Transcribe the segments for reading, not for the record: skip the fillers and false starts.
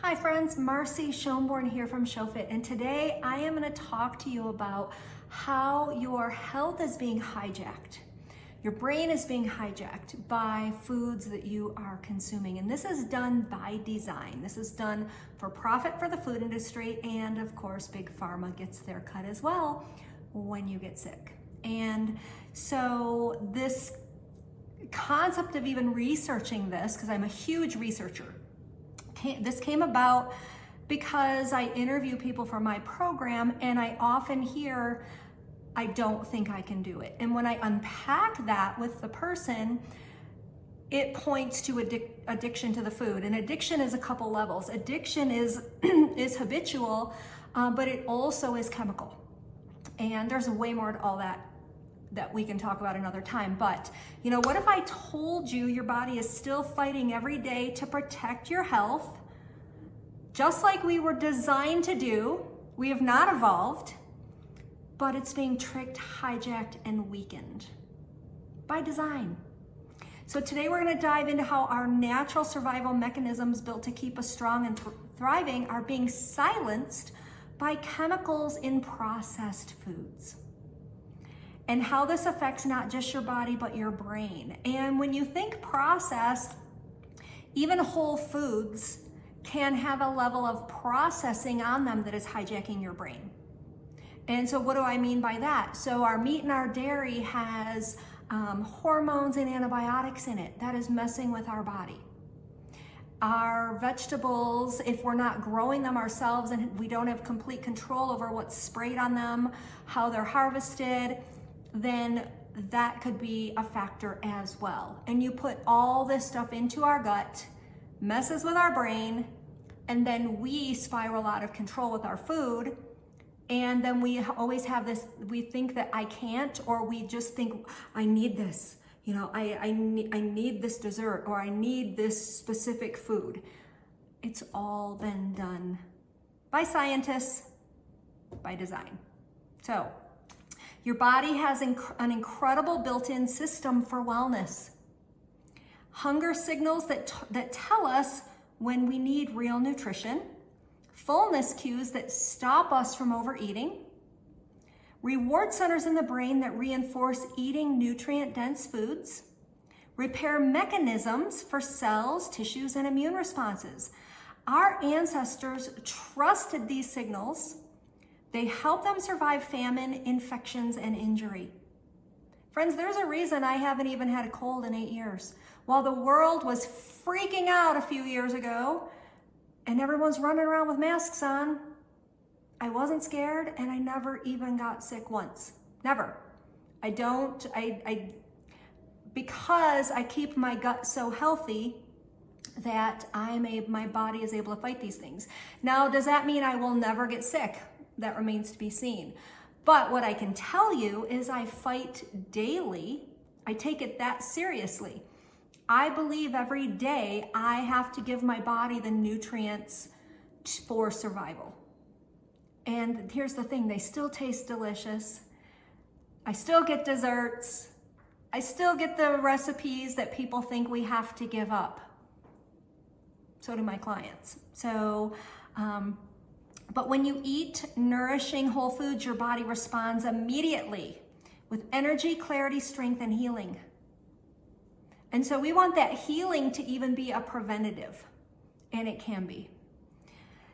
Hi friends, Marcy Schoenborn here from ShowFit, and today I am going to talk to you about how your health is being hijacked. Your brain is being hijacked by foods that you are consuming, and this is done by design. This is done for profit for the food industry, and of course Big Pharma gets their cut as well when you get sick. And so this concept of even researching this, because I'm a huge researcher, this came about because I interview people for my program and I often hear, I don't think I can do it. And when I unpack that with the person, it points to addiction to the food. And addiction is a couple levels. Addiction is habitual, but it also is chemical. And there's way more to all that we can talk about another time. But you know, what if I told you your body is still fighting every day to protect your health, just like we were designed to do? We have not evolved, but it's being tricked, hijacked, and weakened by design. So today we're going to dive into how our natural survival mechanisms built to keep us strong and thriving are being silenced by chemicals in processed foods, and how this affects not just your body, but your brain. And when you think processed, even whole foods can have a level of processing on them that is hijacking your brain. And so what do I mean by that? So our meat and our dairy has hormones and antibiotics in it. That is messing with our body. Our vegetables, if we're not growing them ourselves and we don't have complete control over what's sprayed on them, how they're harvested, then that could be a factor as well. And you put all this stuff into our gut, messes with our brain, and then we spiral out of control with our food. And then we always have this, we think that I can't, or we just think I need this, you know, I need this dessert, or I need this specific food. It's all been done by scientists, by design. So your body has an incredible built-in system for wellness. Hunger signals that tell us when we need real nutrition. Fullness cues that stop us from overeating. Reward centers in the brain that reinforce eating nutrient-dense foods. Repair mechanisms for cells, tissues, and immune responses. Our ancestors trusted these signals. They help them survive famine, infections, and injury. Friends, there's a reason I haven't even had a cold in 8 years. While the world was freaking out a few years ago and everyone's running around with masks on, I wasn't scared, and I never even got sick once. Never. Because I keep my gut so healthy that my body is able to fight these things. Now, does that mean I will never get sick? That remains to be seen. But what I can tell you is I fight daily. I take it that seriously. I believe every day I have to give my body the nutrients for survival. And here's the thing, they still taste delicious. I still get desserts. I still get the recipes that people think we have to give up. So do my clients. So, but when you eat nourishing whole foods, your body responds immediately with energy, clarity, strength, and healing. And so we want that healing to even be a preventative, and it can be.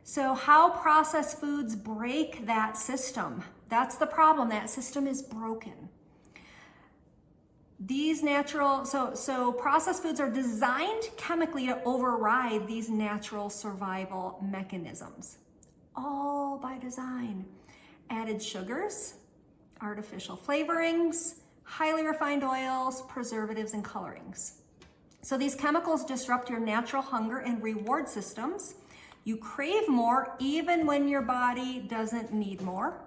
So how processed foods break that system? That's the problem. That system is broken. These so processed foods are designed chemically to override these natural survival mechanisms. All by design. Added sugars, artificial flavorings, highly refined oils, preservatives, and colorings. So these chemicals disrupt your natural hunger and reward systems. You crave more even when your body doesn't need more.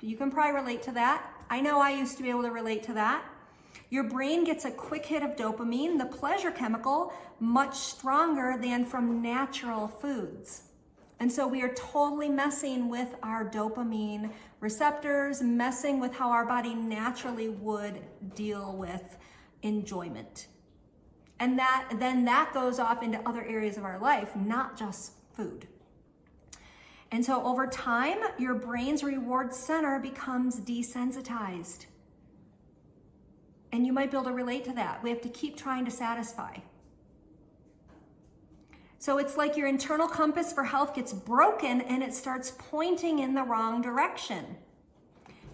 You can probably relate to that. I know I used to be able to relate to that. Your brain gets a quick hit of dopamine, the pleasure chemical, much stronger than from natural foods. And so we are totally messing with our dopamine receptors, messing with how our body naturally would deal with enjoyment. And then that goes off into other areas of our life, not just food. And so over time, your brain's reward center becomes desensitized. And you might be able to relate to that. We have to keep trying to satisfy. So it's like your internal compass for health gets broken and it starts pointing in the wrong direction.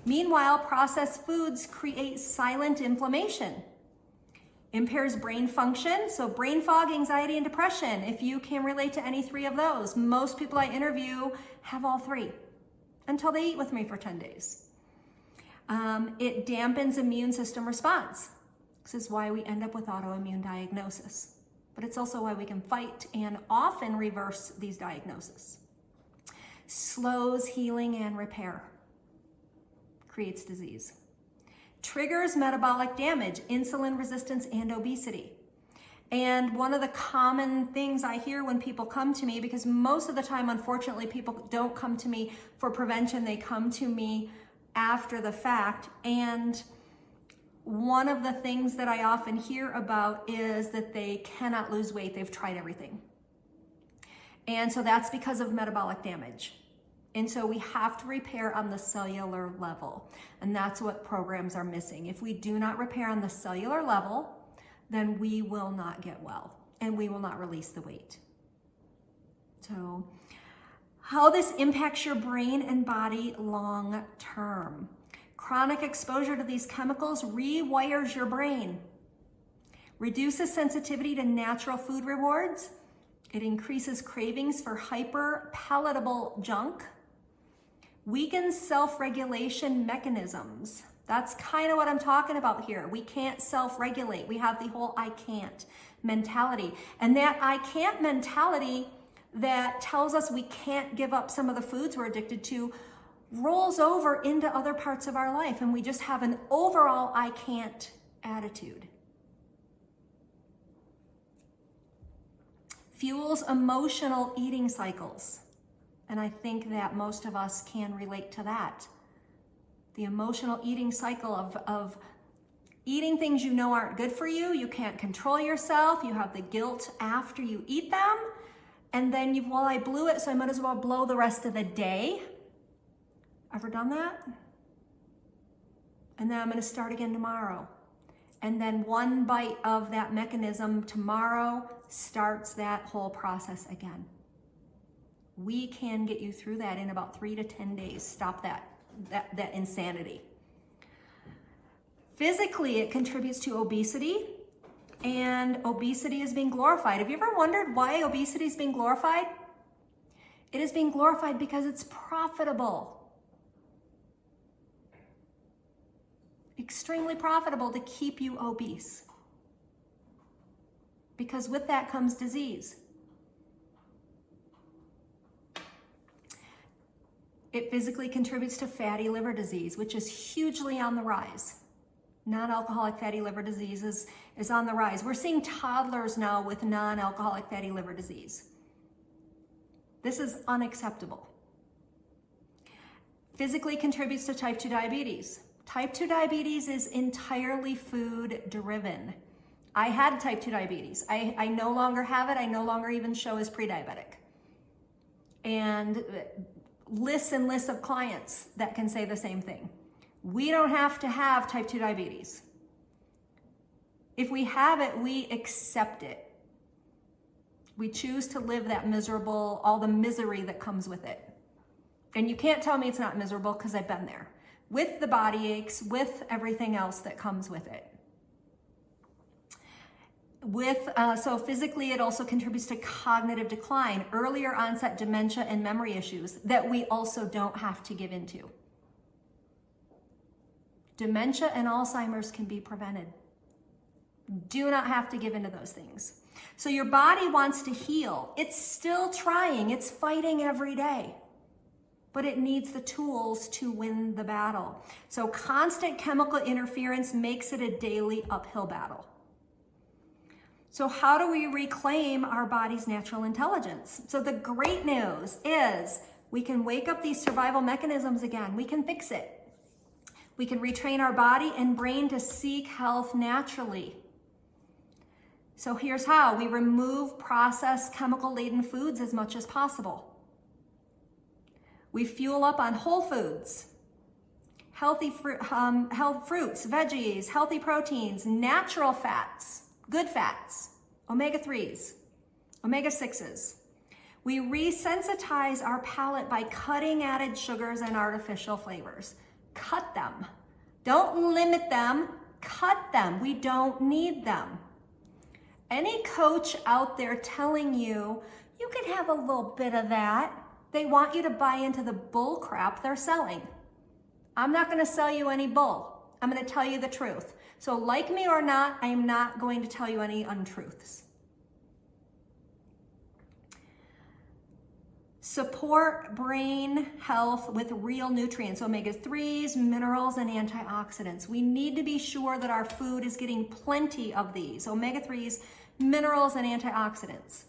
Meanwhile, processed foods create silent inflammation. Impairs brain function, so brain fog, anxiety, and depression. If you can relate to any three of those, most people I interview have all three until they eat with me for 10 days. It dampens immune system response. This is why we end up with autoimmune diagnosis. But it's also why we can fight and often reverse these diagnoses. Slows healing and repair. Creates disease. Triggers metabolic damage, insulin resistance, and obesity. And one of the common things I hear when people come to me, because most of the time, unfortunately, people don't come to me for prevention, they come to me after the fact. And one of the things that I often hear about is that they cannot lose weight. They've tried everything. And so that's because of metabolic damage. And so we have to repair on the cellular level. And that's what programs are missing. If we do not repair on the cellular level, then we will not get well and we will not release the weight. So how this impacts your brain and body long term. Chronic exposure to these chemicals rewires your brain, reduces sensitivity to natural food rewards. It increases cravings for hyper palatable junk, weakens self-regulation mechanisms. That's kind of what I'm talking about here. We can't self-regulate. We have the whole I can't mentality. And that I can't mentality that tells us we can't give up some of the foods we're addicted to rolls over into other parts of our life. And we just have an overall I can't attitude. Fuels emotional eating cycles. And I think that most of us can relate to that. The emotional eating cycle of eating things you know aren't good for you. You can't control yourself. You have the guilt after you eat them. And then well, I blew it, so I might as well blow the rest of the day. Ever done that? And then I'm going to start again tomorrow. And then one bite of that mechanism tomorrow starts that whole process again. We can get you through that in about 3 to 10 days. Stop that insanity. Physically, it contributes to obesity, and obesity is being glorified. Have you ever wondered why obesity is being glorified? It is being glorified because it's profitable. Extremely profitable to keep you obese. Because with that comes disease. It physically contributes to fatty liver disease, which is hugely on the rise. Non-alcoholic fatty liver disease is on the rise. We're seeing toddlers now with non-alcoholic fatty liver disease. This is unacceptable. Physically contributes to type 2 diabetes. Type 2 diabetes is entirely food driven. I had type 2 diabetes. I no longer have it. I no longer even show as pre-diabetic. And lists and lists of clients that can say the same thing. We don't have to have type 2 diabetes. If we have it, we accept it. We choose to live that miserable, all the misery that comes with it. And you can't tell me it's not miserable because I've been there. With the body aches, with everything else that comes with it. So physically, it also contributes to cognitive decline, earlier onset dementia and memory issues that we also don't have to give into. Dementia and Alzheimer's can be prevented. Do not have to give into those things. So your body wants to heal. It's still trying. It's fighting every day. But it needs the tools to win the battle. So constant chemical interference makes it a daily uphill battle. So how do we reclaim our body's natural intelligence? So the great news is we can wake up these survival mechanisms again. We can fix it. We can retrain our body and brain to seek health naturally. So here's how. We remove processed chemical-laden foods as much as possible. We fuel up on whole foods, healthy fruits, veggies, healthy proteins, natural fats, good fats, omega-3s, omega-6s. We resensitize our palate by cutting added sugars and artificial flavors. Cut them. Don't limit them, cut them. We don't need them. Any coach out there telling you, you can have a little bit of that, they want you to buy into the bull crap they're selling. I'm not going to sell you any bull. I'm going to tell you the truth. So like me or not, I am not going to tell you any untruths. Support brain health with real nutrients, omega-3s, minerals, and antioxidants. We need to be sure that our food is getting plenty of these, omega-3s, minerals, and antioxidants.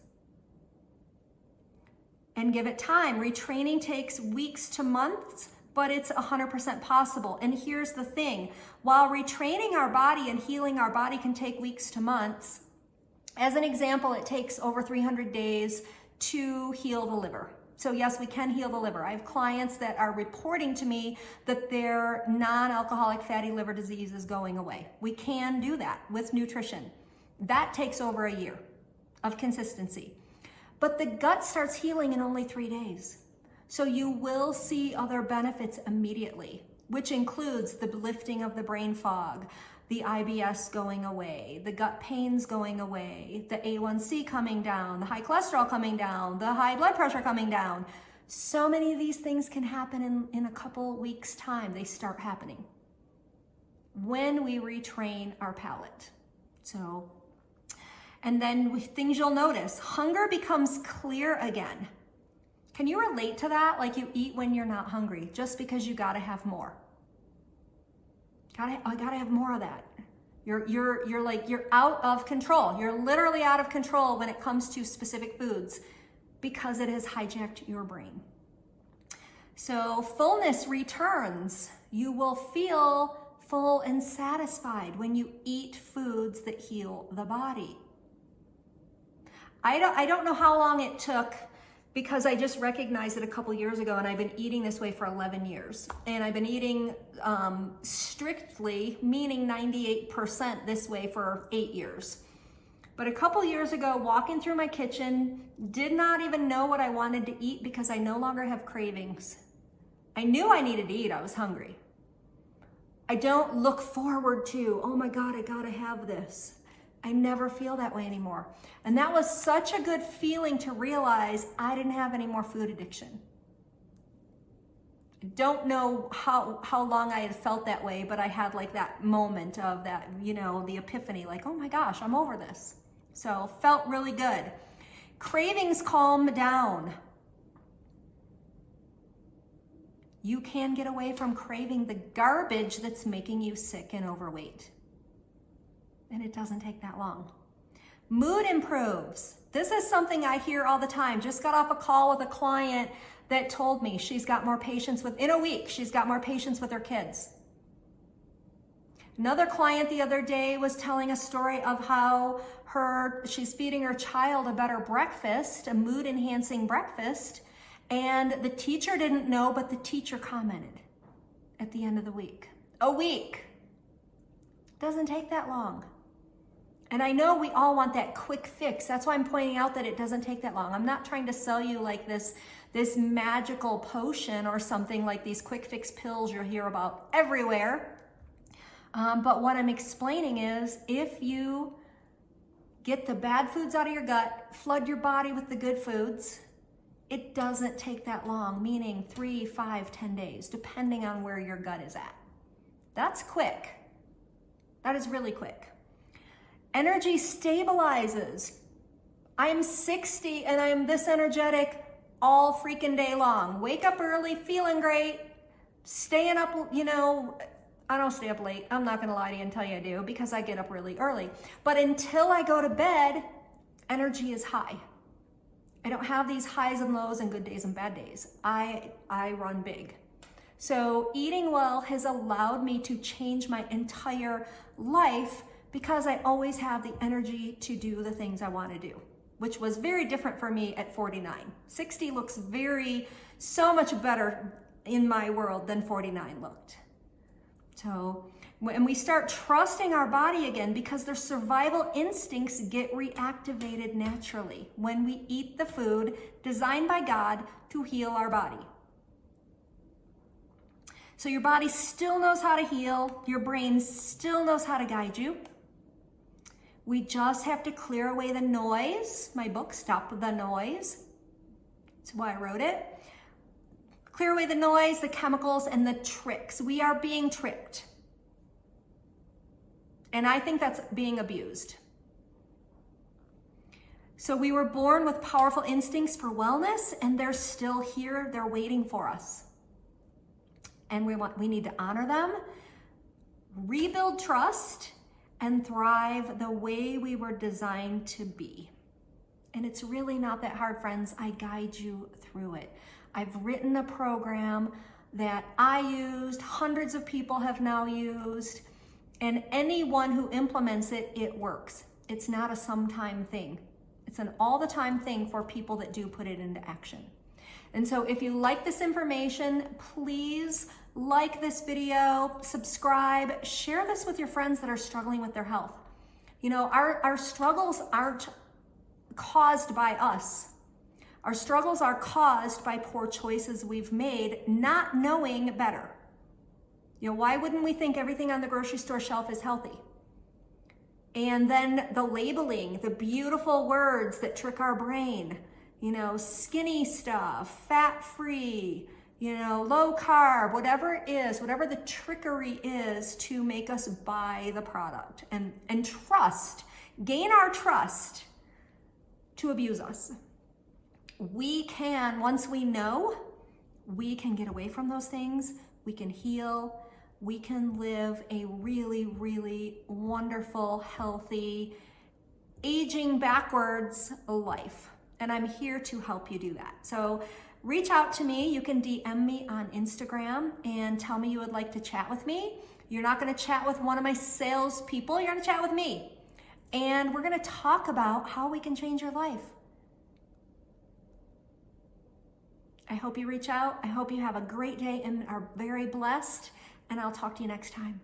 And give it time. Retraining takes weeks to months, but it's 100% possible. And here's the thing, while retraining our body and healing our body can take weeks to months, as an example, it takes over 300 days to heal the liver. So yes, we can heal the liver. I have clients that are reporting to me that their non-alcoholic fatty liver disease is going away. We can do that with nutrition. That takes over a year of consistency. But the gut starts healing in only 3 days. So you will see other benefits immediately, which includes the lifting of the brain fog, the IBS going away, the gut pains going away, the A1C coming down, the high cholesterol coming down, the high blood pressure coming down. So many of these things can happen in a couple weeks' time. They start happening when we retrain our palate. So, and then things you'll notice, hunger becomes clear again. Can you relate to that? Like you eat when you're not hungry just because you gotta have more. I gotta have more of that. You're out of control. You're literally out of control when it comes to specific foods because it has hijacked your brain. So fullness returns. You will feel full and satisfied when you eat foods that heal the body. I don't know how long it took, because I just recognized it a couple years ago, and I've been eating this way for 11 years. And I've been eating strictly, meaning 98% this way for 8 years. But a couple years ago, walking through my kitchen, did not even know what I wanted to eat because I no longer have cravings. I knew I needed to eat, I was hungry. I don't look forward to, oh my God, I gotta have this. I never feel that way anymore. And that was such a good feeling to realize I didn't have any more food addiction. I don't know how long I had felt that way, but I had like that moment of that, the epiphany, like, oh my gosh, I'm over this. So felt really good. Cravings calm down. You can get away from craving the garbage that's making you sick and overweight. And it doesn't take that long. Mood improves. This is something I hear all the time. Just got off a call with a client that told me she's got more patience in a week, she's got more patience with her kids. Another client the other day was telling a story of how she's feeding her child a better breakfast, a mood enhancing breakfast, and the teacher didn't know, but the teacher commented at the end of the week. A week. Doesn't take that long. And I know we all want that quick fix. That's why I'm pointing out that it doesn't take that long. I'm not trying to sell you like this magical potion or something like these quick fix pills you'll hear about everywhere. But what I'm explaining is if you get the bad foods out of your gut, flood your body with the good foods, it doesn't take that long, meaning 3, 5, 10 days, depending on where your gut is at. That's quick. That is really quick. Energy stabilizes. I'm 60 and I'm this energetic all freaking day long. Wake up early, feeling great, staying up, I don't stay up late. I'm not gonna lie to you and tell you I do because I get up really early. But until I go to bed, energy is high. I don't have these highs and lows and good days and bad days. I run big. So eating well has allowed me to change my entire life because I always have the energy to do the things I want to do, which was very different for me at 49. 60 looks so much better in my world than 49 looked. So when we start trusting our body again, because their survival instincts get reactivated naturally when we eat the food designed by God to heal our body. So your body still knows how to heal. Your brain still knows how to guide you. We just have to clear away the noise. My book, Stop the Noise. That's why I wrote it. Clear away the noise, the chemicals, and the tricks. We are being tricked. And I think that's being abused. So we were born with powerful instincts for wellness, and they're still here. They're waiting for us. And we need to honor them, rebuild trust, and thrive the way we were designed to be. And it's really not that hard, friends. I guide you through it. I've written a program that I used, hundreds of people have now used, and anyone who implements it, it works. It's not a sometime thing. It's an all the time thing for people that do put it into action. And so if you like this information, please like this video, subscribe, share this with your friends that are struggling with their health. You know, our struggles aren't caused by us. Our struggles are caused by poor choices we've made, not knowing better. You know, why wouldn't we think everything on the grocery store shelf is healthy? And then the labeling, the beautiful words that trick our brain, you know, skinny stuff, fat-free, you know, low carb, whatever it is, whatever the trickery is to make us buy the product and trust, gain our trust to abuse us. We can, once we know, we can get away from those things, we can heal, we can live a really, really wonderful, healthy, aging backwards life. And I'm here to help you do that. So reach out to me. You can DM me on Instagram and tell me you would like to chat with me. You're not gonna chat with one of my sales people, you're gonna chat with me. And we're gonna talk about how we can change your life. I hope you reach out. I hope you have a great day and are very blessed. And I'll talk to you next time.